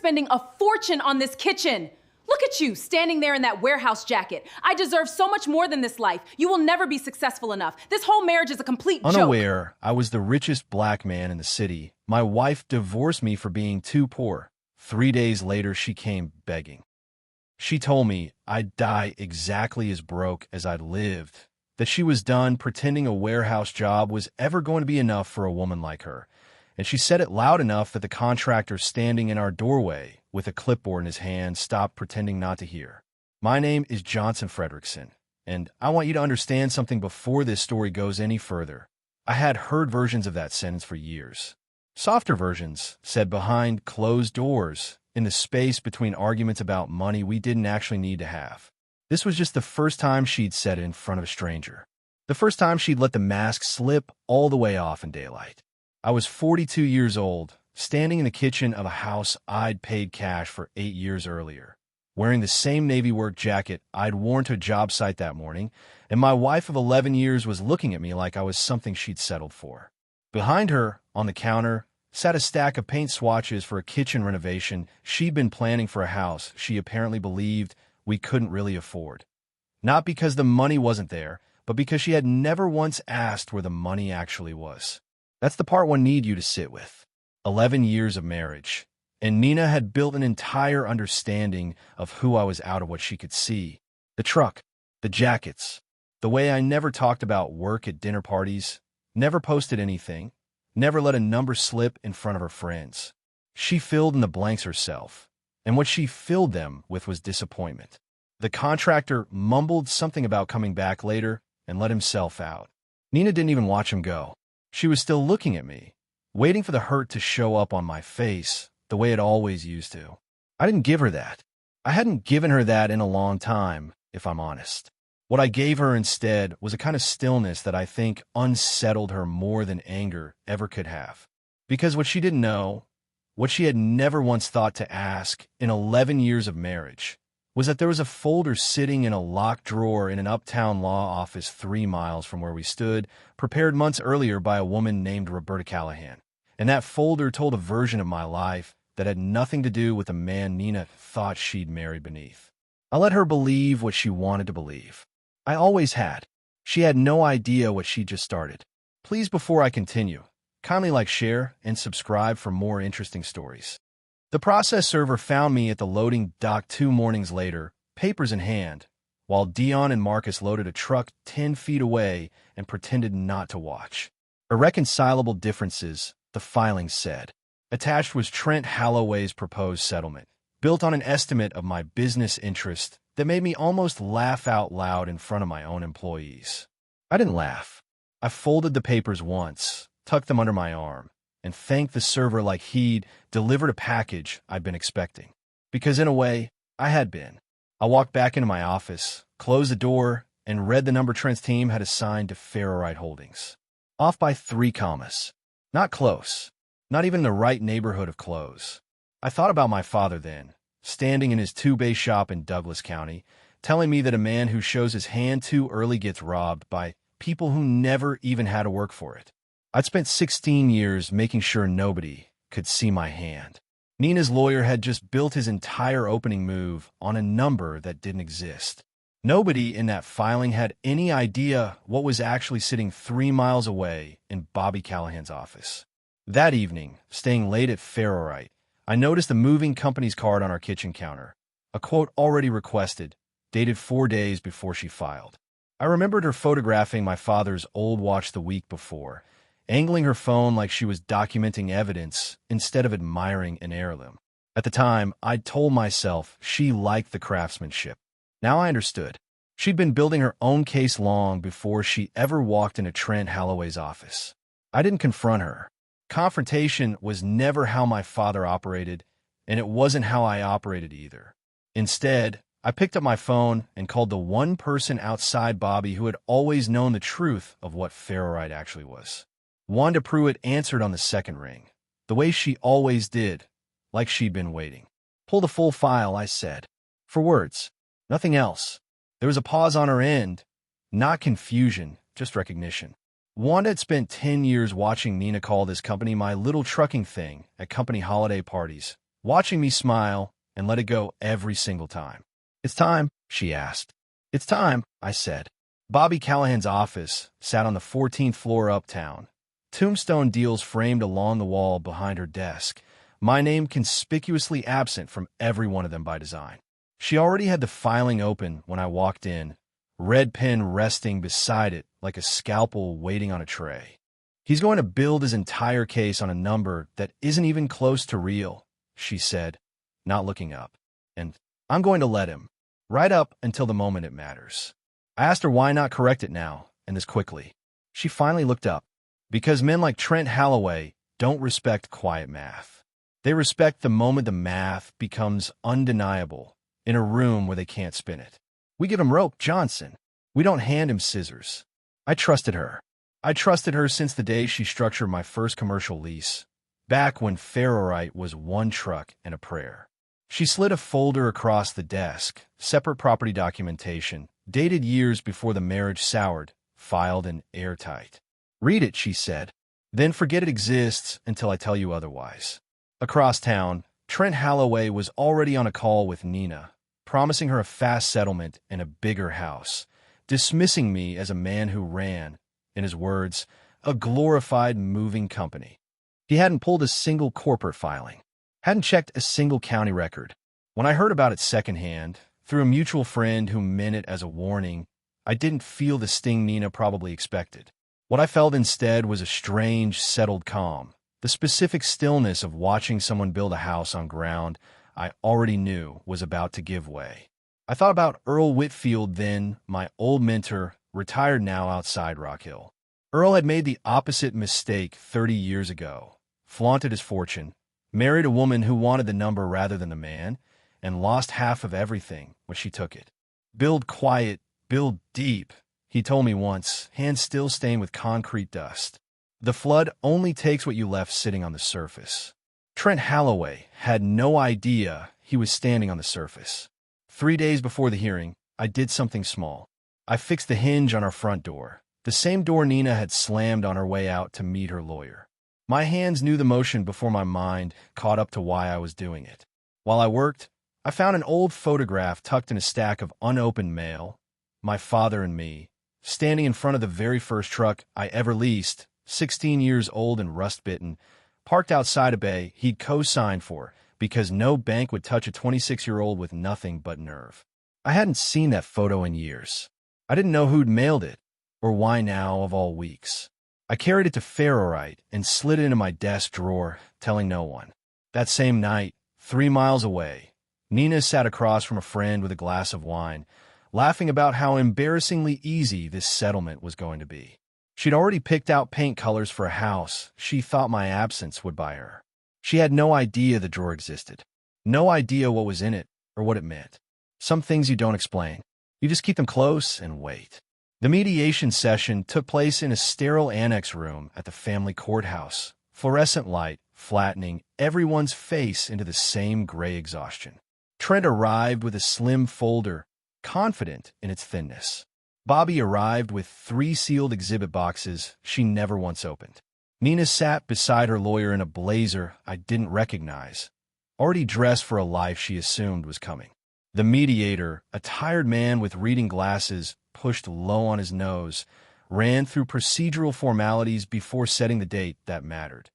spending a fortune on this kitchen. Look at you, standing there in that warehouse jacket. I deserve so much more than this life. You will never be successful enough. This whole marriage is a complete joke. Unaware I was the richest black man in the city, my wife divorced me for being too poor. 3 days later, she came begging. She told me I'd die exactly as broke as I'd lived, that she was done pretending a warehouse job was ever going to be enough for a woman like her. And she said it loud enough that the contractor standing in our doorway with a clipboard in his hand stopped pretending not to hear. My name is Johnson Frederickson, and I want you to understand something before this story goes any further. I had heard versions of that sentence for years. Softer versions said behind closed doors, in the space between arguments about money we didn't actually need to have. This was just the first time she'd said it in front of a stranger. The first time she'd let the mask slip all the way off in daylight. I was 42 years old, standing in the kitchen of a house I'd paid cash for 8 years earlier, wearing the same Navy work jacket I'd worn to a job site that morning, and my wife of 11 years was looking at me like I was something she'd settled for. Behind her, on the counter, sat a stack of paint swatches for a kitchen renovation she'd been planning for a house she apparently believed we couldn't really afford. Not because the money wasn't there, but because she had never once asked where the money actually was. That's the part one need you to sit with. 11 years of marriage, and Nina had built an entire understanding of who I was out of what she could see. The truck, the jackets, the way I never talked about work at dinner parties, never posted anything, never let a number slip in front of her friends. She filled in the blanks herself, and what she filled them with was disappointment. The contractor mumbled something about coming back later and let himself out. Nina didn't even watch him go. She was still looking at me, waiting for the hurt to show up on my face the way it always used to. I didn't give her that. I hadn't given her that in a long time, if I'm honest. What I gave her instead was a kind of stillness that I think unsettled her more than anger ever could have. Because what she didn't know, what she had never once thought to ask in 11 years of marriage, was that there was a folder sitting in a locked drawer in an uptown law office 3 miles from where we stood, prepared months earlier by a woman named Roberta Callahan. And that folder told a version of my life that had nothing to do with the man Nina thought she'd married beneath. I let her believe what she wanted to believe. I always had. She had no idea what she'd just started. Please, before I continue, kindly like, share, and subscribe for more interesting stories. The process server found me at the loading dock 2 mornings later, papers in hand, while Dion and Marcus loaded a truck 10 feet away and pretended not to watch. Irreconcilable differences, the filing said. Attached was Trent Holloway's proposed settlement, built on an estimate of my business interest that made me almost laugh out loud in front of my own employees. I didn't laugh. I folded the papers once, tucked them under my arm, and thanked the server like he'd delivered a package I'd been expecting. Because in a way, I had been. I walked back into my office, closed the door, and read the number Trent's team had assigned to Ferrorite Holdings. Off by 3 commas. Not close. Not even the right neighborhood of close. I thought about my father then, standing in his 2-bay shop in Douglas County, telling me that a man who shows his hand too early gets robbed by people who never even had to work for it. I'd spent 16 years making sure nobody could see my hand. Nina's lawyer had just built his entire opening move on a number that didn't exist. Nobody in that filing had any idea what was actually sitting 3 miles away in Bobby Callahan's office. That evening, staying late at Ferrorite, I noticed the moving company's card on our kitchen counter, a quote already requested, dated 4 days before she filed. I remembered her photographing my father's old watch the week before, angling her phone like she was documenting evidence instead of admiring an heirloom. At the time, I'd told myself she liked the craftsmanship. Now I understood. She'd been building her own case long before she ever walked into Trent Holloway's office. I didn't confront her. Confrontation was never how my father operated, and it wasn't how I operated either. Instead, I picked up my phone and called the one person outside Bobby who had always known the truth of what Ferrorite actually was. Wanda Pruitt answered on the second ring, the way she always did, like she'd been waiting. "Pull the full file," I said. For words, nothing else. There was a pause on her end, not confusion, just recognition. Wanda had spent 10 years watching Nina call this company my little trucking thing at company holiday parties, watching me smile and let it go every single time. "It's time," she asked. "It's time," I said. Bobby Callahan's office sat on the 14th floor uptown. Tombstone deals framed along the wall behind her desk, my name conspicuously absent from every one of them by design. She already had the filing open when I walked in, red pen resting beside it like a scalpel waiting on a tray. "He's going to build his entire case on a number that isn't even close to real," she said, not looking up. "And I'm going to let him, right up until the moment it matters." I asked her why not correct it now, and this quickly. She finally looked up. "Because men like Trent Holloway don't respect quiet math. They respect the moment the math becomes undeniable in a room where they can't spin it. We give him rope, Johnson. We don't hand him scissors." I trusted her. I trusted her since the day she structured my first commercial lease, back when ferrorite was one truck and a prayer. She slid a folder across the desk, separate property documentation, dated years before the marriage soured, filed and airtight. "Read it," she said. "Then forget it exists until I tell you otherwise." Across town, Trent Holloway was already on a call with Nina, promising her a fast settlement and a bigger house, dismissing me as a man who ran, in his words, a glorified moving company. He hadn't pulled a single corporate filing, hadn't checked a single county record. When I heard about it secondhand, through a mutual friend who meant it as a warning, I didn't feel the sting Nina probably expected. What I felt instead was a strange, settled calm, the specific stillness of watching someone build a house on ground I already knew was about to give way. I thought about Earl Whitfield then, my old mentor, retired now outside Rock Hill. Earl had made the opposite mistake 30 years ago, flaunted his fortune, married a woman who wanted the number rather than the man, and lost half of everything when she took it. "Build quiet, build deep," he told me once, hands still stained with concrete dust. The flood only takes what you left sitting on the surface. Trent Holloway had no idea he was standing on the surface. 3 days before the hearing, I did something small. I fixed the hinge on our front door, the same door Nina had slammed on her way out to meet her lawyer. My hands knew the motion before my mind caught up to why I was doing it. While I worked, I found an old photograph tucked in a stack of unopened mail, my father and me, standing in front of the very first truck I ever leased, 16 years old and rust-bitten, parked outside a bay he'd co-signed for because no bank would touch a 26-year-old with nothing but nerve. I hadn't seen that photo in years. I didn't know who'd mailed it, or why now of all weeks. I carried it to ferrorite and slid it into my desk drawer, telling no one. That same night, 3 miles away, Nina sat across from a friend with a glass of wine, laughing about how embarrassingly easy this settlement was going to be. She'd already picked out paint colors for a house she thought my absence would buy her. She had no idea the drawer existed, no idea what was in it or what it meant. Some things you don't explain. You just keep them close and wait. The mediation session took place in a sterile annex room at the family courthouse, fluorescent light flattening everyone's face into the same gray exhaustion. Trent arrived with a slim folder, confident in its thinness. Bobby arrived with 3 sealed exhibit boxes she never once opened. Nina sat beside her lawyer in a blazer I didn't recognize, already dressed for a life she assumed was coming. The mediator, a tired man with reading glasses pushed low on his nose, ran through procedural formalities before setting the date that mattered.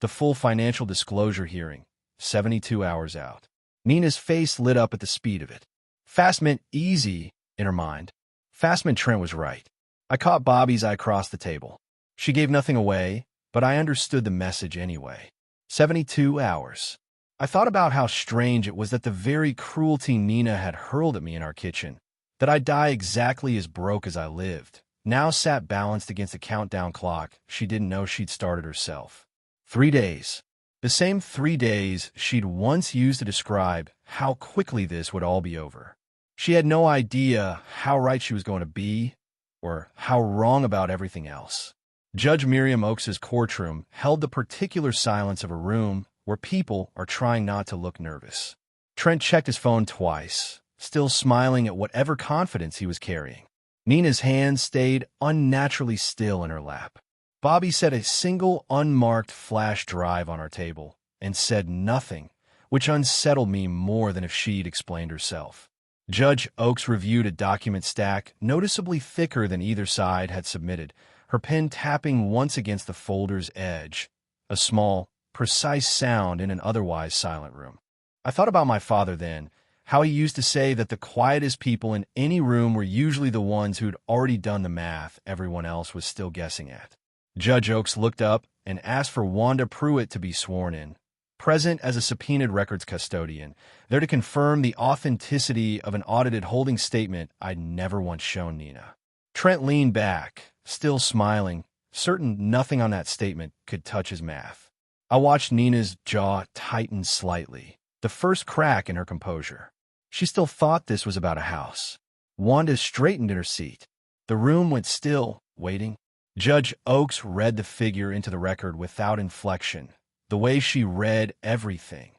The full financial disclosure hearing, 72 hours out. Nina's face lit up at the speed of it. Fast meant easy in her mind. Fast meant Trent was right. I caught Bobby's eye across the table. She gave nothing away, but I understood the message anyway. 72 hours. I thought about how strange it was that the very cruelty Nina had hurled at me in our kitchen, that I'd die exactly as broke as I lived, now sat balanced against a countdown clock she didn't know she'd started herself. 3 days. The same 3 days she'd once used to describe how quickly this would all be over. She had no idea how right she was going to be, or how wrong about everything else. Judge Miriam Oakes's courtroom held the particular silence of a room where people are trying not to look nervous. Trent checked his phone twice, still smiling at whatever confidence he was carrying. Nina's hands stayed unnaturally still in her lap. Bobby set a single unmarked flash drive on our table and said nothing, which unsettled me more than if she'd explained herself. Judge Oakes reviewed a document stack noticeably thicker than either side had submitted, her pen tapping once against the folder's edge, a small, precise sound in an otherwise silent room. I thought about my father then, how he used to say that the quietest people in any room were usually the ones who'd already done the math everyone else was still guessing at. Judge Oakes looked up and asked for Wanda Pruitt to be sworn in, present as a subpoenaed records custodian, there to confirm the authenticity of an audited holding statement I'd never once shown Nina. Trent leaned back, still smiling, certain nothing on that statement could touch his math. I watched Nina's jaw tighten slightly, the first crack in her composure. She still thought this was about a house. Wanda straightened in her seat. The room went still, waiting. Judge Oakes read the figure into the record without inflection, the way she read everything.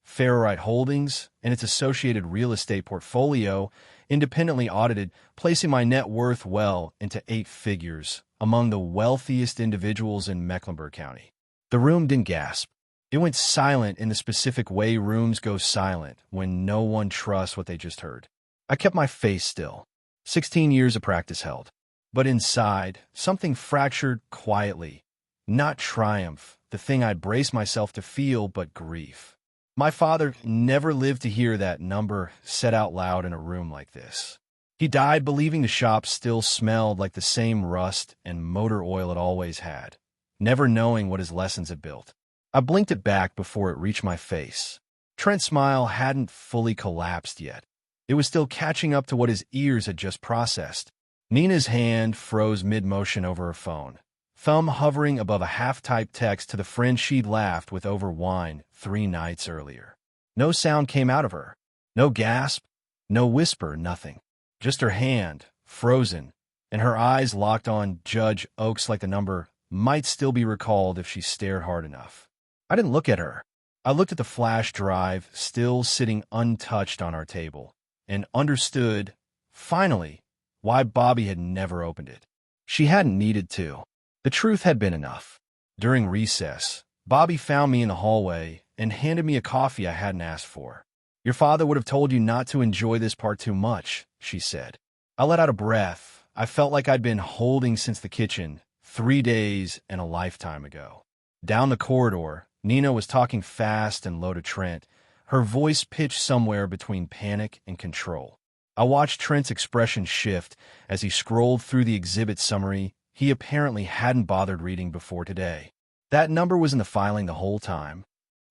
Ferrite Holdings and its associated real estate portfolio, independently audited, placing my net worth well into 8 figures, among the wealthiest individuals in Mecklenburg County. The room didn't gasp. It went silent in the specific way rooms go silent when no one trusts what they just heard. I kept my face still. 16 years of practice held. But inside, something fractured quietly. Not triumph, the thing I'd braced myself to feel, but grief. My father never lived to hear that number said out loud in a room like this. He died believing the shop still smelled like the same rust and motor oil it always had, never knowing what his lessons had built. I blinked it back before it reached my face. Trent's smile hadn't fully collapsed yet. It was still catching up to what his ears had just processed. Nina's hand froze mid-motion over her phone, thumb hovering above a half-typed text to the friend she'd laughed with over wine 3 nights earlier. No sound came out of her. No gasp, no whisper, nothing. Just her hand, frozen, and her eyes locked on Judge Oakes like the number might still be recalled if she stared hard enough. I didn't look at her. I looked at the flash drive still sitting untouched on our table and understood, finally, why Bobby had never opened it. She hadn't needed to. The truth had been enough. During recess, Bobby found me in the hallway and handed me a coffee I hadn't asked for. "Your father would have told you not to enjoy this part too much," she said. I let out a breath. I felt like I'd been holding since the kitchen 3 days and a lifetime ago. Down the corridor, Nina was talking fast and low to Trent, her voice pitched somewhere between panic and control. I watched Trent's expression shift as he scrolled through the exhibit summary he apparently hadn't bothered reading before today. That number was in the filing the whole time.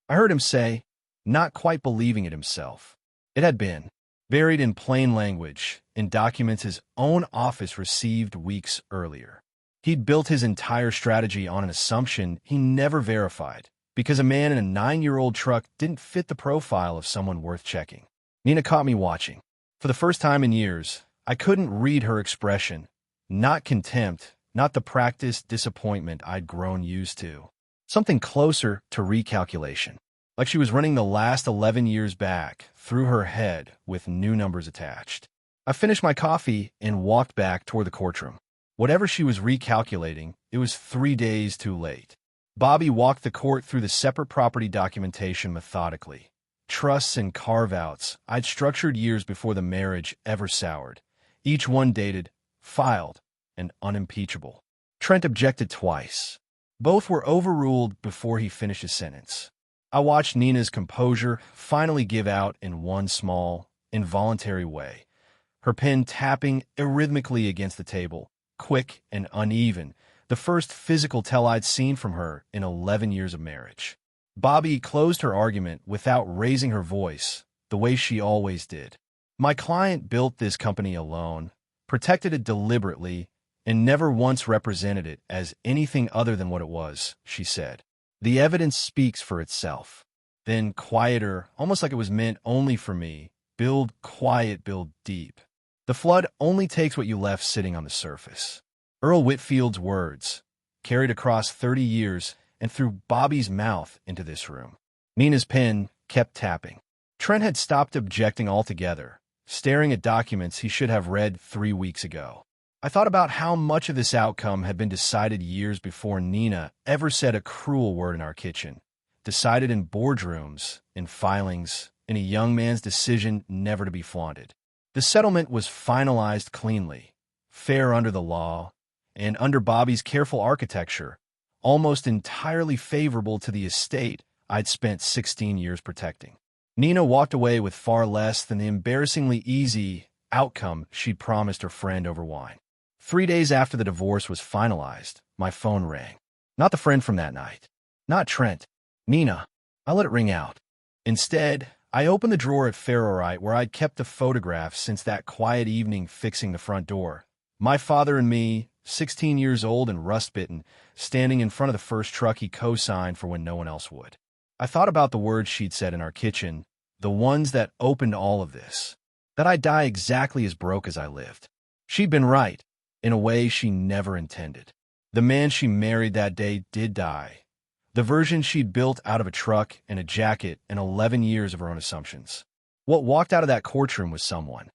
I heard him say, not quite believing it himself. It had been, buried in plain language, in documents his own office received weeks earlier. He'd built his entire strategy on an assumption he never verified, because a man in a 9-year-old truck didn't fit the profile of someone worth checking. Nina caught me watching. For the first time in years, I couldn't read her expression. Not contempt, not the practiced disappointment I'd grown used to. Something closer to recalculation. Like she was running the last 11 years back through her head with new numbers attached. I finished my coffee and walked back toward the courtroom. Whatever she was recalculating, it was 3 days too late. Bobby walked the court through the separate property documentation methodically. Trusts and carve-outs I'd structured years before the marriage ever soured. Each one dated, filed, and unimpeachable. Trent objected twice. Both were overruled before he finished his sentence. I watched Nina's composure finally give out in one small, involuntary way, her pen tapping arrhythmically against the table, quick and uneven, the first physical tell I'd seen from her in 11 years of marriage. Bobby closed her argument without raising her voice, the way she always did. My client built this company alone, protected it deliberately, and never once represented it as anything other than what it was, she said. The evidence speaks for itself. Then, quieter, almost like it was meant only for me, build quiet, build deep. The flood only takes what you left sitting on the surface. Earl Whitfield's words, carried across 30 years and through Bobby's mouth into this room. Nina's pen kept tapping. Trent had stopped objecting altogether, staring at documents he should have read 3 weeks ago. I thought about how much of this outcome had been decided years before Nina ever said a cruel word in our kitchen. decided in boardrooms, in filings, in a young man's decision never to be flaunted. The settlement was finalized cleanly, fair under the law, and under Bobby's careful architecture, almost entirely favorable to the estate I'd spent 16 years protecting. Nina walked away with far less than the embarrassingly easy outcome she'd promised her friend over wine. 3 days after the divorce was finalized, my phone rang. Not the friend from that night. Not Trent. Nina. I let it ring out. Instead, I opened the drawer at Ferrorite where I'd kept the photographs since that quiet evening fixing the front door. My father and me, 16 years old and rust-bitten, standing in front of the first truck he co-signed for when no one else would. I thought about the words she'd said in our kitchen, the ones that opened all of this, that I'd die exactly as broke as I lived. She'd been right, in a way she never intended. The man she married that day did die. The version she'd built out of a truck and a jacket and 11 years of her own assumptions. What walked out of that courtroom was someone.